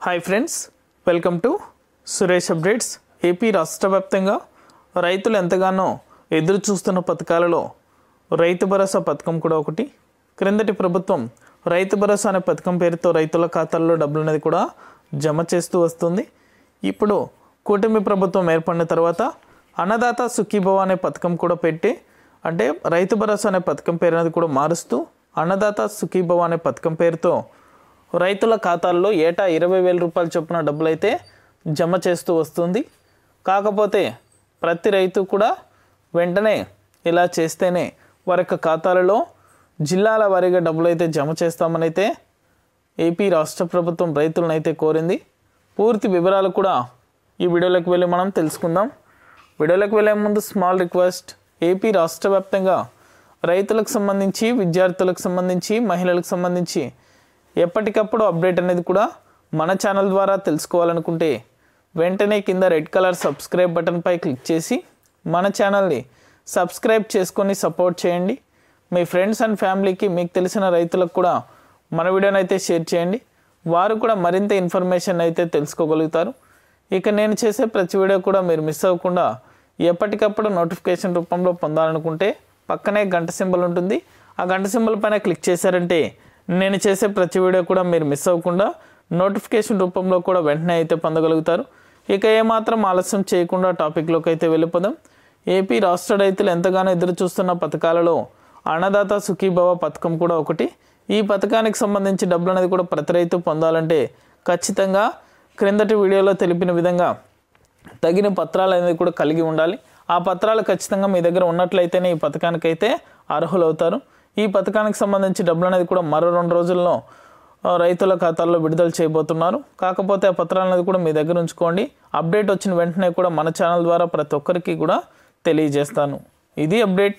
Hi friends, welcome to Suresh updates. AP రాష్ట్ర వ్యాప్తంగా రైతులు ఎంతగానో ఎదురు చూస్తున్న పథకాలలో రైతు భరోసా పథకం కూడా ఒకటి. క్రిందటి ప్రభుత్వం రైతు భరోసా అనే పథకం పేరుతో రైతుల ఖాతాల్లో డబ్బులు అనేది కూడా జమ చేస్తూ వస్తుంది. ఇప్పుడు కూటమి ప్రభుత్వం ఏర్పడిన తర్వాత అన్నదాత సుఖీభవ అనే పథకం కూడా పెట్టి, అంటే రైతు భరోసా అనే పథకం పేరు అనేది కూడా మారుస్తూ అన్నదాత సుఖీభవ అనే పథకం పేరుతో రైతుల ఖాతాల్లో ఏటా 20,000 రూపాయల చొప్పున డబ్బులు అయితే జమ చేస్తూ వస్తుంది. కాకపోతే ప్రతి రైతు కూడా వెంటనే ఇలా చేస్తేనే వారి యొక్క ఖాతాలలో జిల్లాల వారీగా డబ్బులు అయితే జమ చేస్తామని అయితే ఏపీ రాష్ట్ర ప్రభుత్వం రైతులను అయితే కోరింది. పూర్తి వివరాలు కూడా ఈ వీడియోలోకి వెళ్ళి మనం తెలుసుకుందాం. వీడియోలోకి వెళ్ళే ముందు స్మాల్ రిక్వెస్ట్, ఏపీ రాష్ట్ర వ్యాప్తంగా రైతులకు సంబంధించి, విద్యార్థులకు సంబంధించి, మహిళలకు సంబంధించి ఎప్పటికప్పుడు అప్డేట్ అనేది కూడా మన ఛానల్ ద్వారా తెలుసుకోవాలనుకుంటే వెంటనే కింద రెడ్ కలర్ సబ్స్క్రైబ్ బటన్పై క్లిక్ చేసి మన ఛానల్ని సబ్స్క్రైబ్ చేసుకొని సపోర్ట్ చేయండి. మీ ఫ్రెండ్స్ అండ్ ఫ్యామిలీకి, మీకు తెలిసిన రైతులకు కూడా మన వీడియోని అయితే షేర్ చేయండి. వారు కూడా మరింత ఇన్ఫర్మేషన్ అయితే తెలుసుకోగలుగుతారు. ఇక నేను చేసే ప్రతి వీడియో కూడా మీరు మిస్ అవ్వకుండా ఎప్పటికప్పుడు నోటిఫికేషన్ రూపంలో పొందాలనుకుంటే పక్కనే గంట సింబల్ ఉంటుంది. ఆ గంట సింబల్ పైన క్లిక్ చేశారంటే నేను చేసే ప్రతి వీడియో కూడా మీరు మిస్ అవ్వకుండా నోటిఫికేషన్ రూపంలో కూడా వెంటనే అయితే పొందగలుగుతారు. ఇక ఏమాత్రం ఆలస్యం చేయకుండా టాపిక్లోకి అయితే వెళ్ళిపోదాం. ఏపీ రాష్ట్ర రైతులు ఎంతగానో ఎదురు చూస్తున్న పథకాలలో అన్నదాత సుఖీభవ పథకం కూడా ఒకటి. ఈ పథకానికి సంబంధించి డబ్బులు అనేది కూడా ప్రతి రైతు పొందాలంటే ఖచ్చితంగా క్రిందటి వీడియోలో తెలిపిన విధంగా తగిన పత్రాలు అనేది కూడా కలిగి ఉండాలి. ఆ పత్రాలు ఖచ్చితంగా మీ దగ్గర ఉన్నట్లయితేనే ఈ పథకానికి అయితే అర్హులవుతారు. ఈ పథకానికి సంబంధించి డబ్బులు అనేది కూడా మరో 2 రోజుల్లో రైతుల ఖాతాల్లో విడుదల చేయబోతున్నారు. కాకపోతే ఆ పత్రాలు అనేది కూడా మీ దగ్గర ఉంచుకోండి. అప్డేట్ వచ్చిన వెంటనే కూడా మన ఛానల్ ద్వారా ప్రతి ఒక్కరికి కూడా తెలియజేస్తాను. ఇది అప్డేట్.